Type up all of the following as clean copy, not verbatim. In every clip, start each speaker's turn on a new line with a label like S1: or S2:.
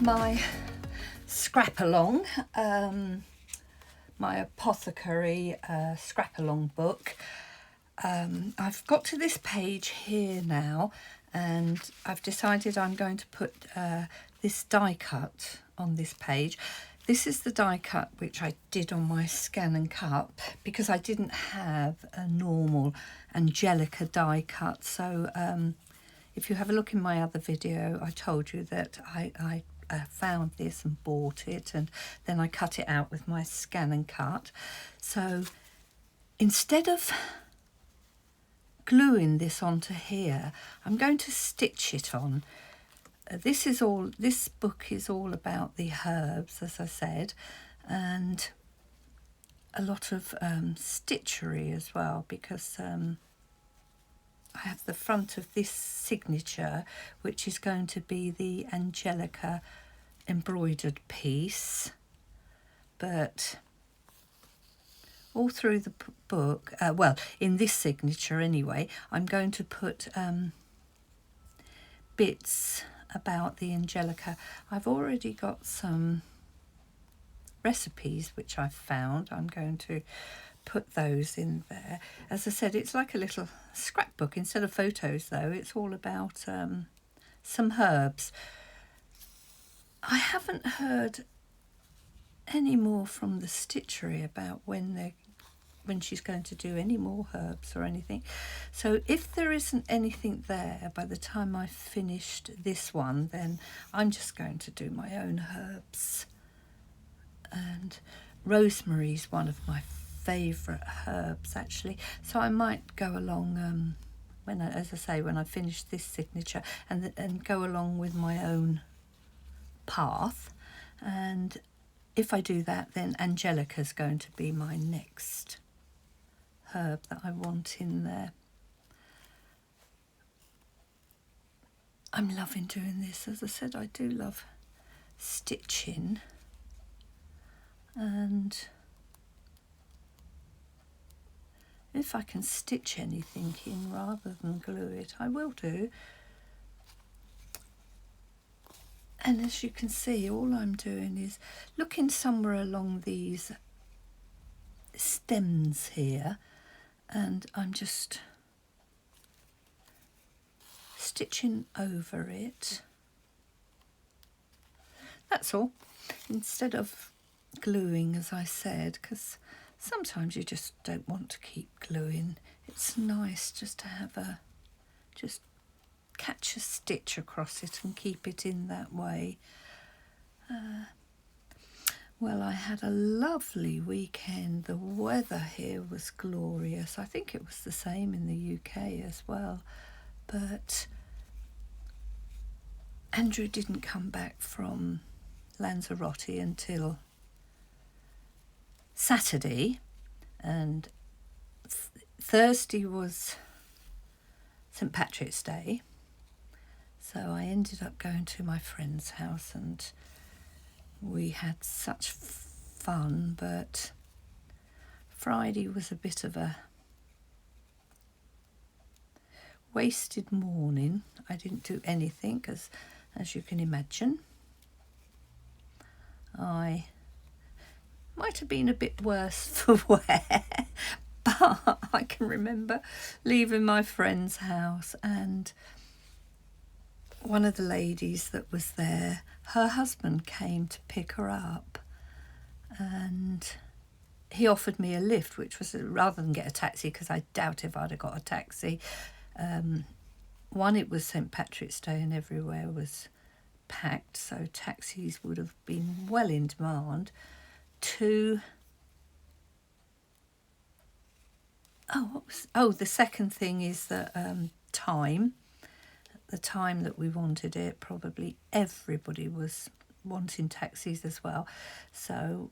S1: my Scrapalong, my apothecary Scrapalong book. I've got to this page here now, and I've decided I'm going to put this die cut on this page. This is the die cut which I did on my Scan and Cut because I didn't have a normal Angelica die cut. So if you have a look in my other video, I told you that I found this and bought it, and then I cut it out with my Scan and Cut. So instead of gluing this onto here, I'm going to stitch it on. This book is all about the herbs, as I said, and a lot of stitchery as well, because I have the front of this signature, which is going to be the Angelica embroidered piece, but all through the book, well, in this signature anyway, I'm going to put bits about the Angelica. I've already got some recipes which I've found. I'm going to put those in there. As I said, it's like a little scrapbook. Instead of photos though, it's all about some herbs. I haven't heard any more from the stitchery about when she's going to do any more herbs or anything. So if there isn't anything there by the time I've finished this one, then I'm just going to do my own herbs. And rosemary's one of my favourite herbs actually, so I might go along when I finish this signature and go along with my own path. And if I do that, then Angelica's going to be my next herb that I want in there. I'm loving doing this. As I said, I do love stitching, and if I can stitch anything in rather than glue it, I will do. And as you can see, all I'm doing is looking somewhere along these stems here, and I'm just stitching over it. That's all. Instead of gluing, as I said, because sometimes you just don't want to keep gluing. It's nice just to have just catch a stitch across it and keep it in that way. Well, I had a lovely weekend. The weather here was glorious. I think it was the same in the UK as well. But Andrew didn't come back from Lanzarote until Saturday, and Thursday was St. Patrick's Day. So I ended up going to my friend's house and we had such fun, but Friday was a bit of a wasted morning. I didn't do anything because, as you can imagine, I might have been a bit worse for wear, but I can remember leaving my friend's house, and one of the ladies that was there, her husband came to pick her up, and he offered me a lift, which was rather than get a taxi, because I doubt if I'd have got a taxi. One, it was St. Patrick's Day and everywhere was packed, so taxis would have been well in demand. Two, the second thing is that time. The time that we wanted it, probably everybody was wanting taxis as well. So,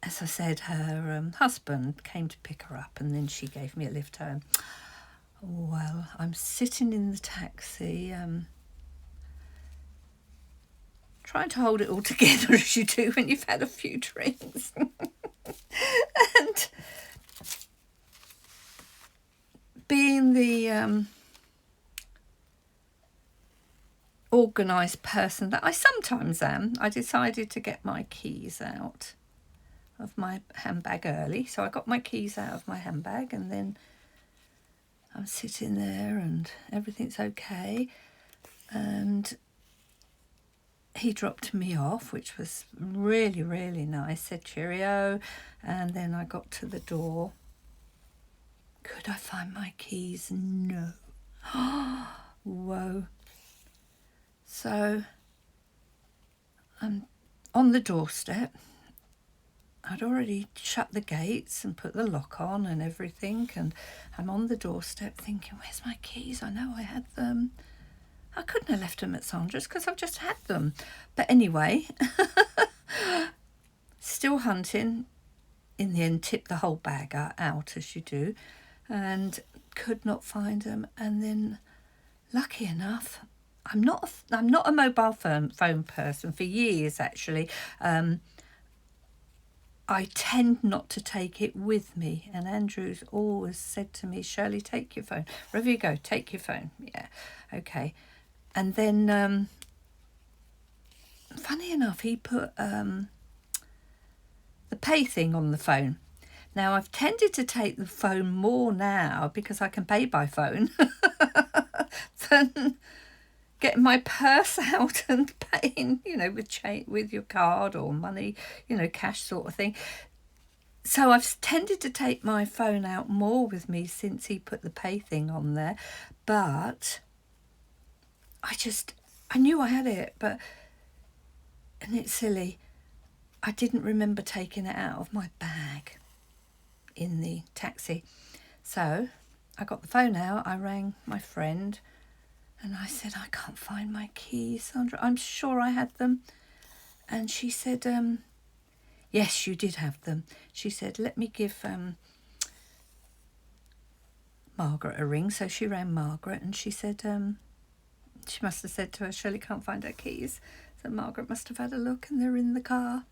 S1: as I said, her husband came to pick her up, and then she gave me a lift home. Well, I'm sitting in the taxi, trying to hold it all together as you do when you've had a few drinks. And being the organised person that I sometimes am, I decided to get my keys out of my handbag early. So I got my keys out of my handbag, and then I'm sitting there and everything's okay. And he dropped me off, which was really, really nice, said cheerio. And then I got to the door. Could I find my keys? No. Whoa. So I'm on the doorstep. I'd already shut the gates and put the lock on and everything, and I'm on the doorstep thinking, where's my keys? I know I had them. I couldn't have left them at Sandra's because I've just had them. But anyway, still hunting. In the end, tipped the whole bag out as you do, and could not find them. And then, lucky enough, I'm not a mobile phone person for years actually. I tend not to take it with me, and Andrew's always said to me, Shirley, take your phone. Wherever you go, take your phone. Yeah, okay. And then, funny enough, he put the pay thing on the phone. Now, I've tended to take the phone more now because I can pay by phone than getting my purse out and paying, with your card or money, cash sort of thing. So I've tended to take my phone out more with me since he put the pay thing on there. But I knew I had it, but, and it's silly, I didn't remember taking it out of my bag in the taxi. So I got the phone out, I rang my friend, and I said, I can't find my keys, Sandra. I'm sure I had them. And she said, yes, you did have them. She said, let me give Margaret a ring. So she rang Margaret, and she said, she must have said to her, Shirley can't find her keys. So Margaret must have had a look, and they're in the car.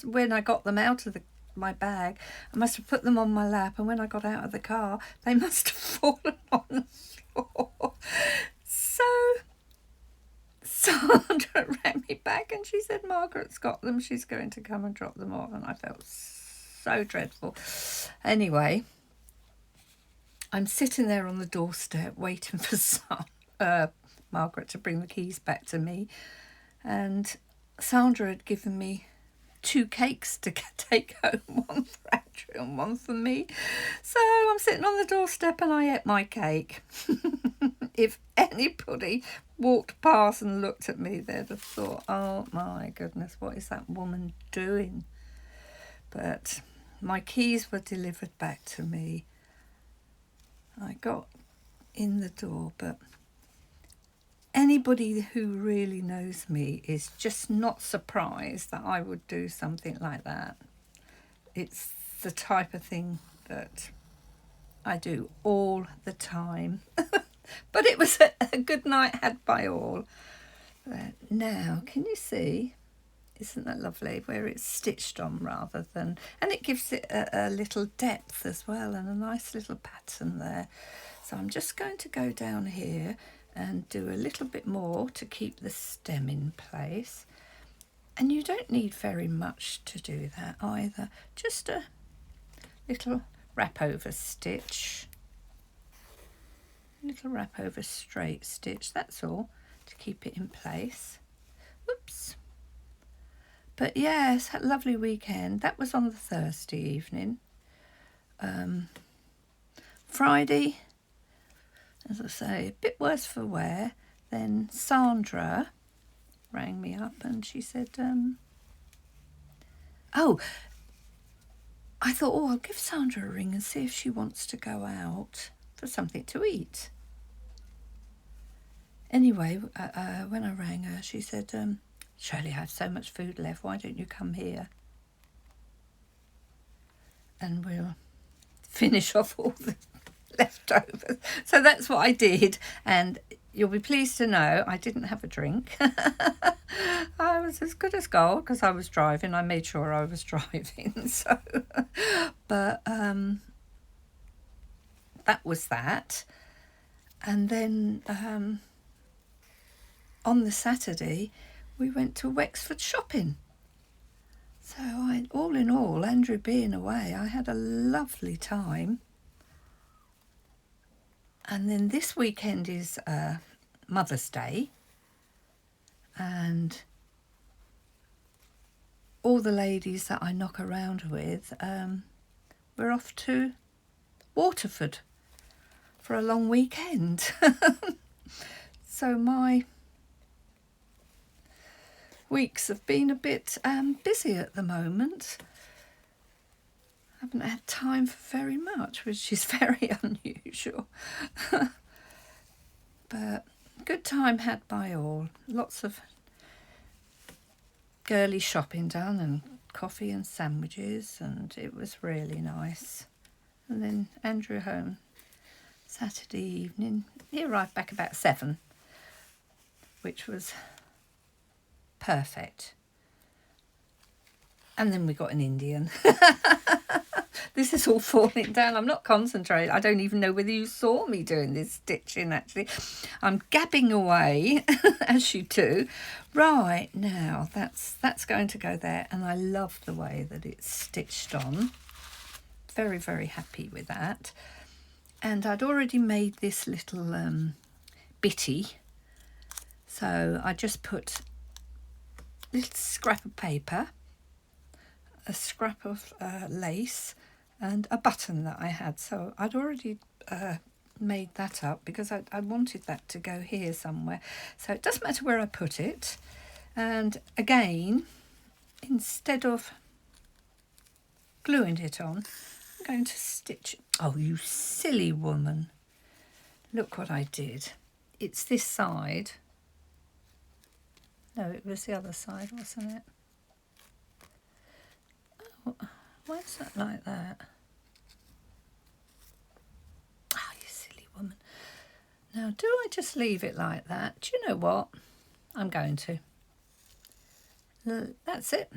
S1: When I got them out of my bag, I must have put them on my lap, and when I got out of the car, they must have fallen on the floor. So Sandra rang me back, and she said, Margaret's got them. She's going to come and drop them off. And I felt so dreadful. Anyway, I'm sitting there on the doorstep waiting for Margaret to bring the keys back to me, and Sandra had given me 2 cakes to take home, one for Andrew and one for me. So I'm sitting on the doorstep and I ate my cake. If anybody walked past and looked at me, they'd have thought, oh my goodness, what is that woman doing? But my keys were delivered back to me. I got in the door, but anybody who really knows me is just not surprised that I would do something like that. It's the type of thing that I do all the time. But it was a good night had by all. But now, can you see? Isn't that lovely? Where it's stitched on rather than... And it gives it a little depth as well, and a nice little pattern there. So I'm just going to go down here and do a little bit more to keep the stem in place. And you don't need very much to do that either. Just a little wrap over stitch. Little wrap over straight stitch, that's all, to keep it in place. Oops. But yes, had a lovely weekend. That was on the Thursday evening. Friday, as I say, a bit worse for wear. Then Sandra rang me up and she said, oh, I thought, I'll give Sandra a ring and see if she wants to go out for something to eat. Anyway, when I rang her, she said, Shirley, I have so much food left. Why don't you come here? And we'll finish off all the leftovers. So that's what I did. And you'll be pleased to know I didn't have a drink. I was as good as gold because I was driving. I made sure I was driving. So, but that was that. And then on the Saturday we went to Wexford shopping. So all in all, Andrew being away, I had a lovely time. And then this weekend is Mother's Day, and all the ladies that I knock around with, we're off to Waterford for a long weekend. So my weeks have been a bit busy at the moment. I haven't had time for very much, which is very unusual. But good time had by all. Lots of girly shopping done and coffee and sandwiches, and it was really nice. And then Andrew home Saturday evening. He arrived back about 7, which was perfect. And then we got an Indian. This is all falling down. I'm not concentrating. I don't even know whether you saw me doing this stitching, actually. I'm gabbing away, as you do. Right, now, that's going to go there. And I love the way that it's stitched on. Very, very happy with that. And I'd already made this little bitty. So I just put a little scrap of paper, a scrap of lace, and a button that I had. So I'd already made that up because I wanted that to go here somewhere. So it doesn't matter where I put it. And again, instead of gluing it on, I'm going to stitch. Oh, you silly woman. Look what I did. It's this side. No, it was the other side, wasn't it? Oh, why is that like that? Oh, you silly woman. Now, do I just leave it like that? Do you know what? I'm going to. That's it.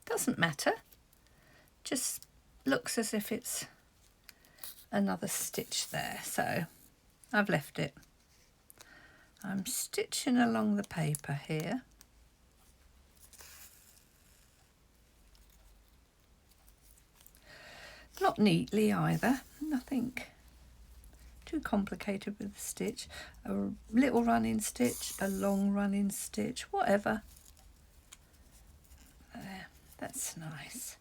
S1: Doesn't matter. Just looks as if it's another stitch there. So I've left it. I'm stitching along the paper here. Not neatly either, nothing too complicated with the stitch. A little running stitch, a long running stitch, whatever. There, that's nice.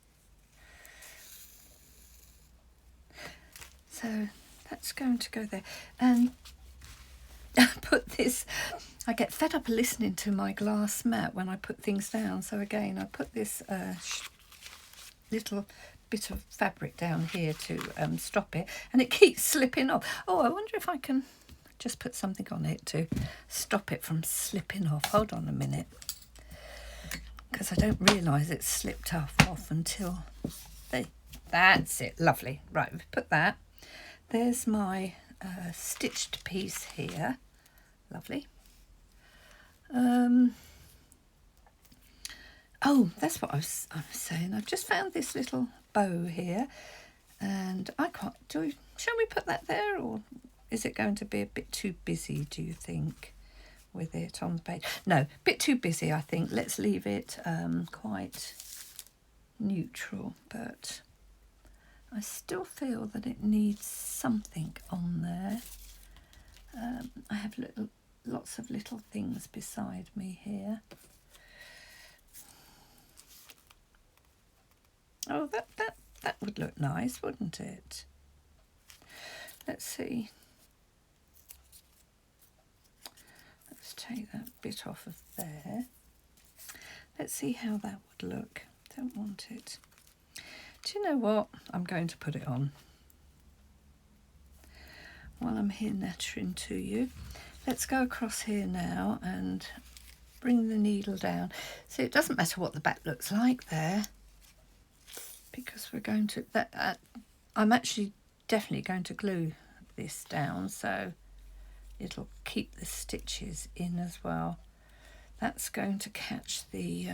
S1: So that's going to go there. And I put this, I get fed up listening to my glass mat when I put things down. So again, I put this little bit of fabric down here to stop it, and it keeps slipping off. Oh, I wonder if I can just put something on it to stop it from slipping off. Hold on a minute, because I don't realise it's slipped off until that's it. Lovely. Right, we've put that. There's my stitched piece here. Lovely. Oh, that's what I was saying. I've just found this little bow here, and shall we put that there, or is it going to be a bit too busy, do you think, with it on the page? No, a bit too busy, I think. Let's leave it quite neutral, but I still feel that it needs something on there. I have lots of little things beside me here. Oh, that would look nice, wouldn't it? Let's see. Let's take that bit off of there. Let's see how that would look. Don't want it. Do you know what? I'm going to put it on while I'm here nattering to you. Let's go across here now and bring the needle down. So it doesn't matter what the back looks like there, because we're going to, I'm actually definitely going to glue this down so it'll keep the stitches in as well. That's going to catch the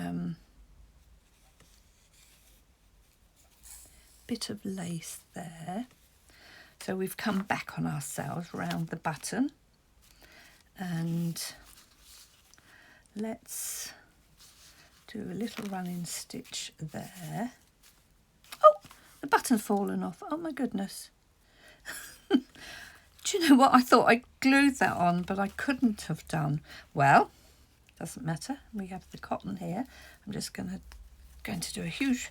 S1: bit of lace there. So we've come back on ourselves round the button, and let's do a little running stitch there. Oh, the button's fallen off. Oh my goodness. Do you know what? I thought I glued that on, but I couldn't have done. Well, doesn't matter. We have the cotton here. I'm just going to do a huge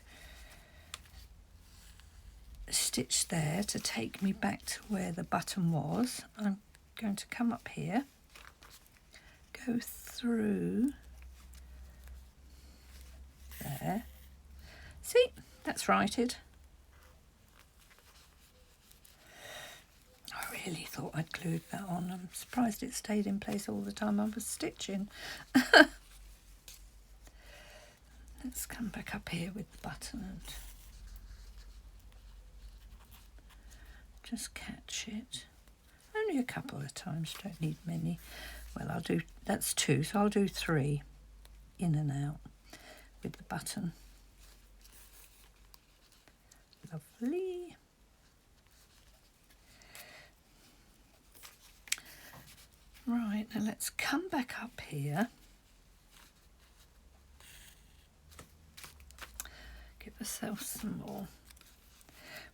S1: stitch there to take me back to where the button was. I'm going to come up here, go through there. See, that's righted. I really thought I'd glued that on. I'm surprised it stayed in place all the time I was stitching. Let's come back up here with the button and just catch it. Only a couple of times, don't need many. Well, I'll do, that's 2, so I'll do 3 in and out with the button. Lovely. Right, now let's come back up here. Give ourselves some more.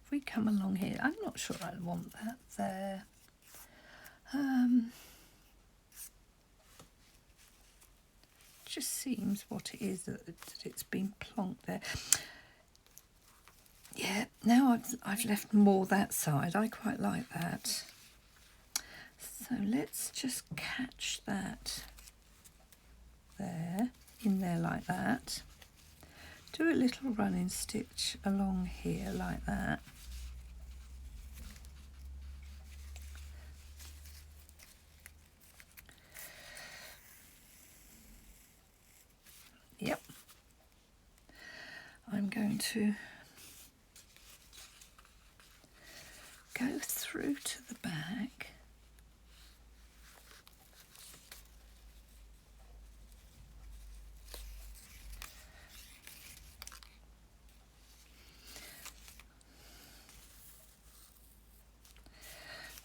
S1: If we come along here, I'm not sure I want that there. Just seems what it is that it's been plonked there. Yeah, now I've left more that side. I quite like that. So let's just catch that there, in there like that. Do a little running stitch along here like that. Yep. I'm going to go through to the back.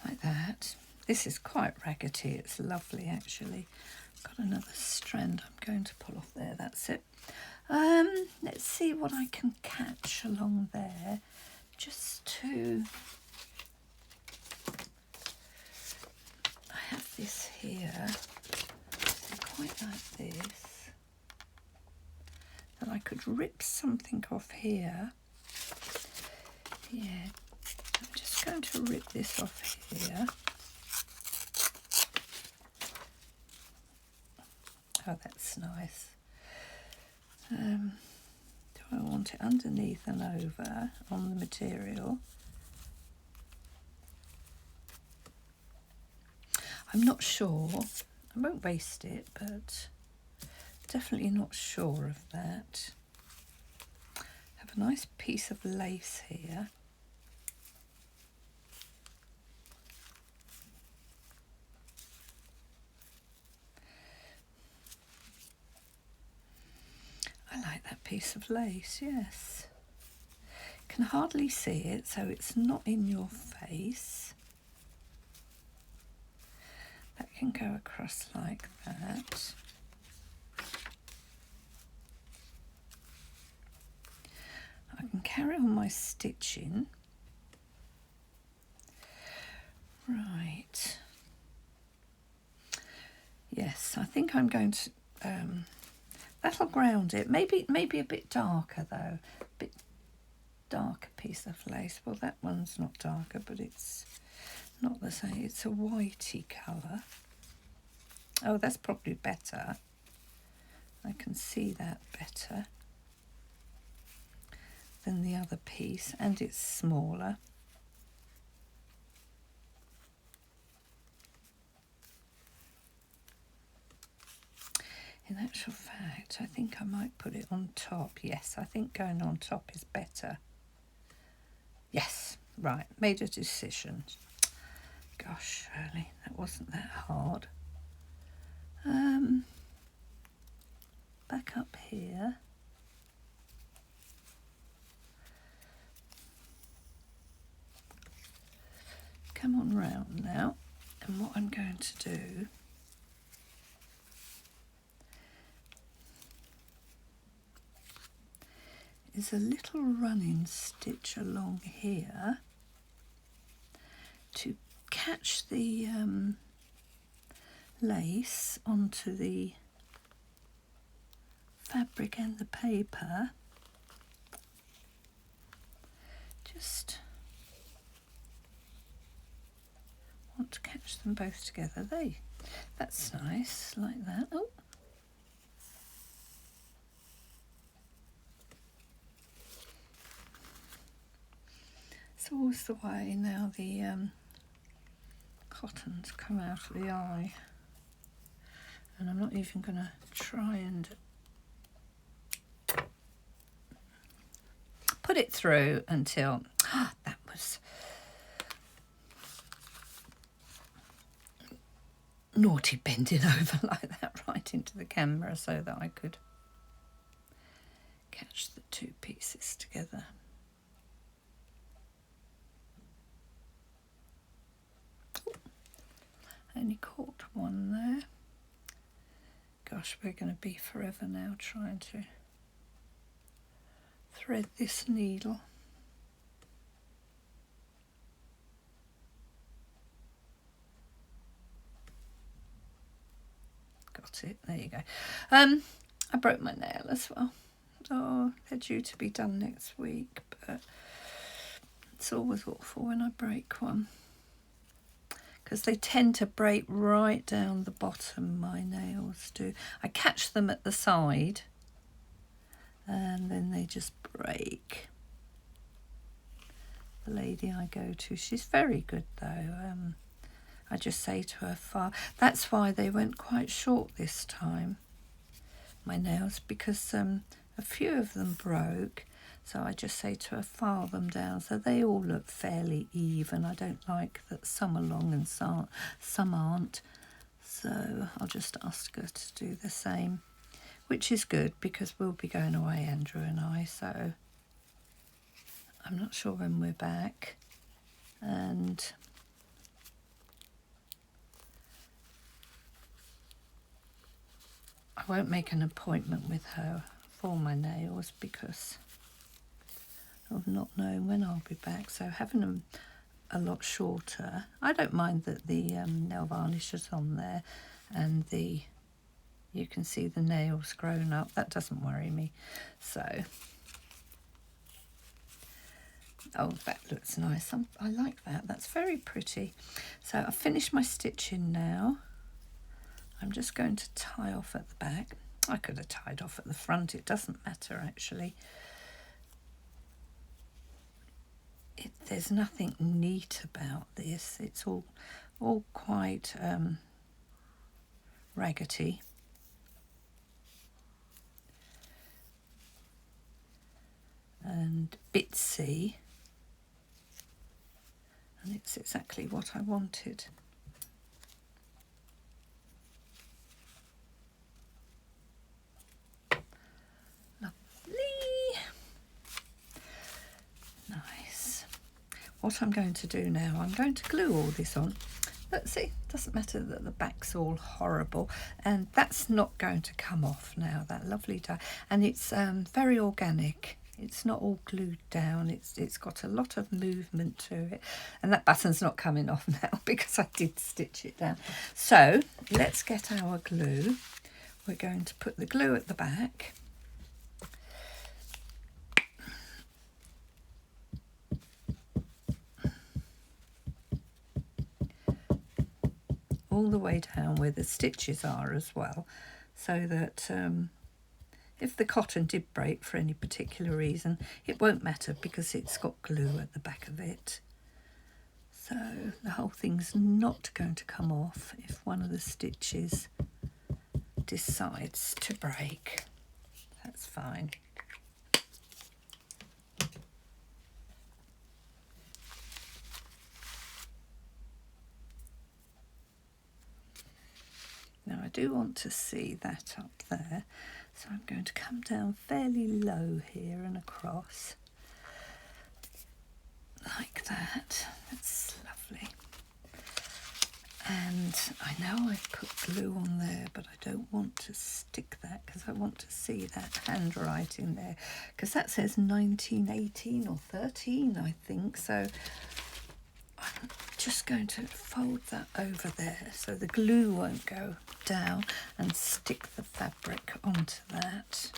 S1: Like that. This is quite raggedy. It's lovely actually. Got another strand I'm going to pull off there. That's it. Let's see what I can catch along there. Just to... I have this here. Quite like this. That I could rip something off here. Yeah. I'm just going to rip this off here. Oh, that's nice. Do I want it underneath and over on the material? I'm not sure. I won't waste it, but definitely not sure of that. Have a nice piece of lace here. I like that piece of lace, yes. Can hardly see it, so it's not in your face. That can go across like that. I can carry on my stitching. Right. Yes, I think I'm going to... that'll ground it. Maybe a bit darker though. A bit darker piece of lace. Well, that one's not darker, but it's not the same. It's a whitey colour. Oh, that's probably better. I can see that better than the other piece, and it's smaller. In actual fact, I think I might put it on top. Yes, I think going on top is better. Yes, right, made a decision. Gosh, Shirley, that wasn't that hard. Back up here. Come on round now, and what I'm going to do is a little running stitch along here to catch the lace onto the fabric and the paper. Just want to catch them both together. That's nice, like that. Oh. It's always the way now the cottons come out of the eye, and I'm not even going to try and put it through until that was naughty, bending over like that right into the camera so that I could catch the two pieces together. Only caught one there. Gosh, we're going to be forever now trying to thread this needle. Got it, there you go. I broke my nail as well. Oh, they're due to be done next week, but it's always awful when I break one, because they tend to break right down the bottom, my nails do. I catch them at the side and then they just break. The lady I go to, she's very good though. I just say to her, that's why they went quite short this time, my nails, because a few of them broke. So I just say to her, file them down so they all look fairly even. I don't like that some are long and some aren't. So I'll just ask her to do the same, which is good because we'll be going away, Andrew and I. So I'm not sure when we're back. And I won't make an appointment with her for my nails because of not knowing when I'll be back. So having them a lot shorter, I don't mind that the nail varnish is on there and you can see the nails grown up. That doesn't worry me. So, oh, that looks nice. I like that. That's very pretty. So I've finished my stitching now. I'm just going to tie off at the back. I could have tied off at the front. It doesn't matter actually. There's nothing neat about this. It's all quite raggedy. And bitsy. And it's exactly what I wanted. What I'm going to do now, I'm going to glue all this on. But see, it doesn't matter that the back's all horrible, and that's not going to come off now, that lovely dye. And it's very organic. It's not all glued down. It's got a lot of movement to it. And that button's not coming off now because I did stitch it down. So let's get our glue. We're going to put the glue at the back. All the way down where the stitches are as well, so that if the cotton did break for any particular reason, it won't matter because it's got glue at the back of it. So the whole thing's not going to come off if one of the stitches decides to break. That's fine. Now I do want to see that up there, so I'm going to come down fairly low here and across, like that. That's lovely. And I know I've put glue on there, but I don't want to stick that because I want to see that handwriting there, because that says 1918 or 13, I think. So I'm just going to fold that over there so the glue won't go down, and stick the fabric onto that.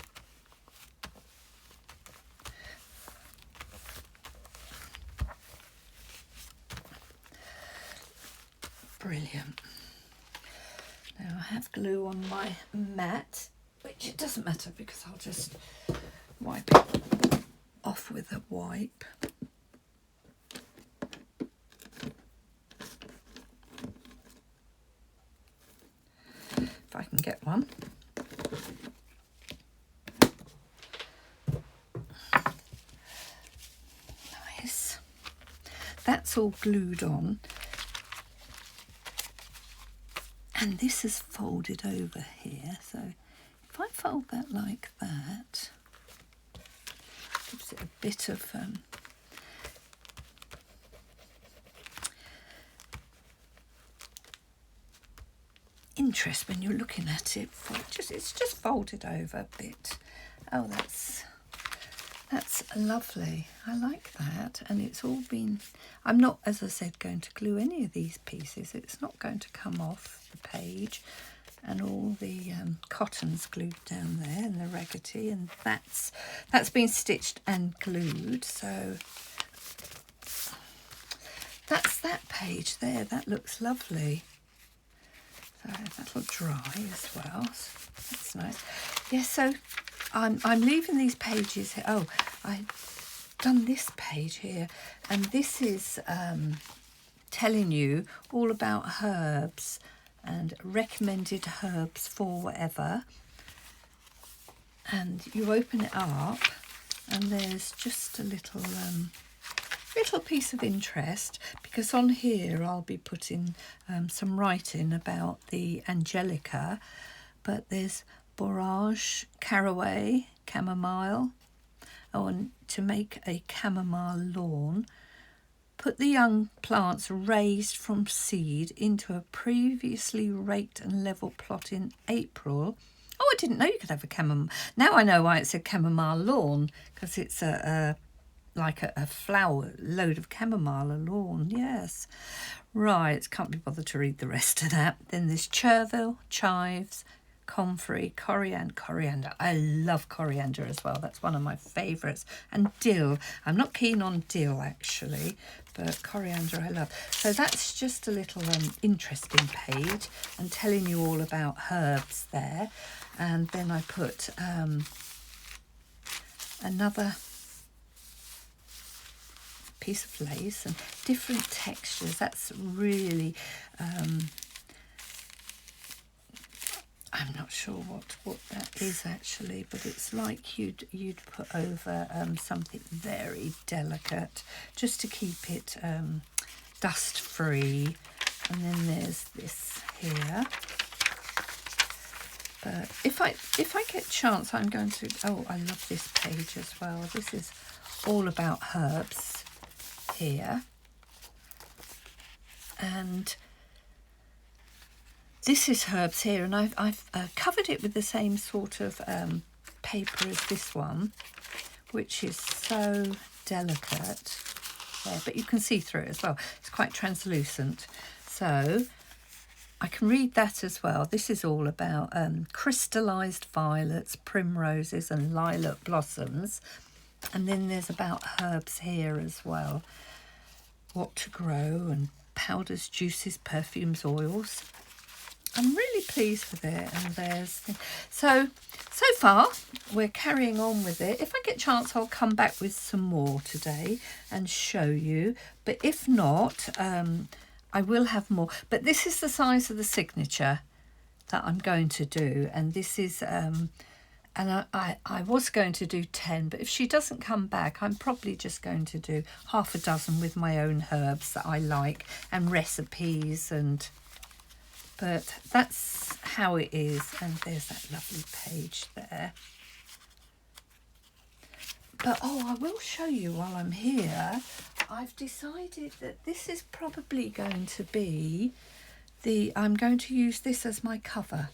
S1: Brilliant. Now I have glue on my mat, which it doesn't matter because I'll just wipe it off with a wipe. If I can get one. Nice. That's all glued on. And this is folded over here, so if I fold that like that, gives it a bit of interest when you're looking at it. It's just folded over a bit. Oh, that's lovely. I like that. And it's all been, I'm not, as I said, going to glue any of these pieces. It's not going to come off the page, and all the cotton's glued down there, and the raggedy, and that's been stitched and glued. So that's that page there. That looks lovely. So that'll dry as well. So that's nice. Yes, so I'm leaving these pages here. Oh, I've done this page here, and this is telling you all about herbs and recommended herbs for whatever. And you open it up, and there's just a little piece of interest, because on here I'll be putting some writing about the angelica, but there's borage, caraway, chamomile. Oh, and to make a chamomile lawn, put the young plants raised from seed into a previously raked and level plot in April. Oh, I didn't know you could have a chamomile. Now I know why it's a chamomile lawn, because it's like a flower load of chamomile, a lawn. Yes, right. Can't be bothered to read the rest of that. Then there's chervil, chives, comfrey, coriander. I love coriander as well. That's one of my favourites. And dill. I'm not keen on dill actually, but coriander I love. So that's just a little interesting page, and telling you all about herbs there. And then I put another piece of lace and different textures. That's really I'm not sure what that is actually, but it's like you'd put over something very delicate, just to keep it dust free. And then there's this here. But if I get a chance, I'm going to, oh, I love this page as well. This is all about herbs here. And this is herbs here, and I've covered it with the same sort of paper as this one, which is so delicate there, but you can see through it as well. It's quite translucent, so I can read that as well. This is all about crystallized violets, primroses and lilac blossoms. And then there's about herbs here as well, what to grow, and powders, juices, perfumes, oils. I'm really pleased with it. And there's so far we're carrying on with it. If I get a chance, I'll come back with some more today and show you, but if not, I will have more. But this is the size of the signature that I'm going to do, and this is and I was going to do 10, but if she doesn't come back, I'm probably just going to do half a dozen with my own herbs that I like and recipes. And but that's how it is. And there's that lovely page there. But oh, I will show you while I'm here. I've decided that this is probably going to be I'm going to use this as my cover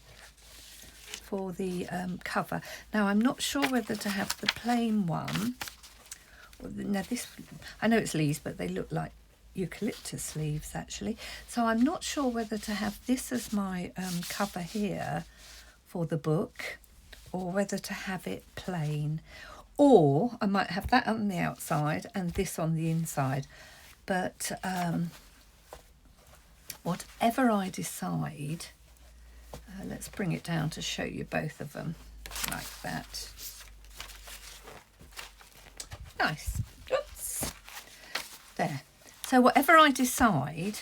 S1: for the cover. Now I'm not sure whether to have the plain one. Now this, I know it's leaves, but they look like eucalyptus leaves actually. So I'm not sure whether to have this as my cover here for the book, or whether to have it plain, or I might have that on the outside and this on the inside. But whatever I decide, let's bring it down to show you both of them like that. Nice. Oops. There. So whatever I decide,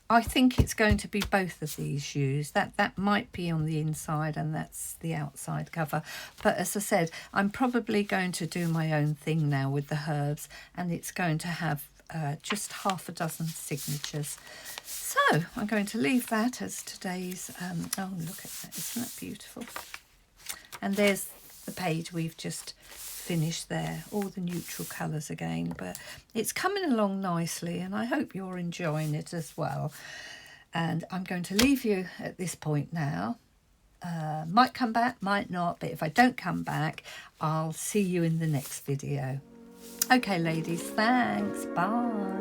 S1: I think it's going to be both of these used. That might be on the inside and that's the outside cover. But as I said, I'm probably going to do my own thing now with the herbs, and it's going to have just half a dozen signatures. So I'm going to leave that as today's, oh look at that, isn't that beautiful? And there's the page we've just finished there, all the neutral colours again, but it's coming along nicely and I hope you're enjoying it as well. And I'm going to leave you at this point now. Might come back, might not, but if I don't come back, I'll see you in the next video. Okay ladies, thanks, bye.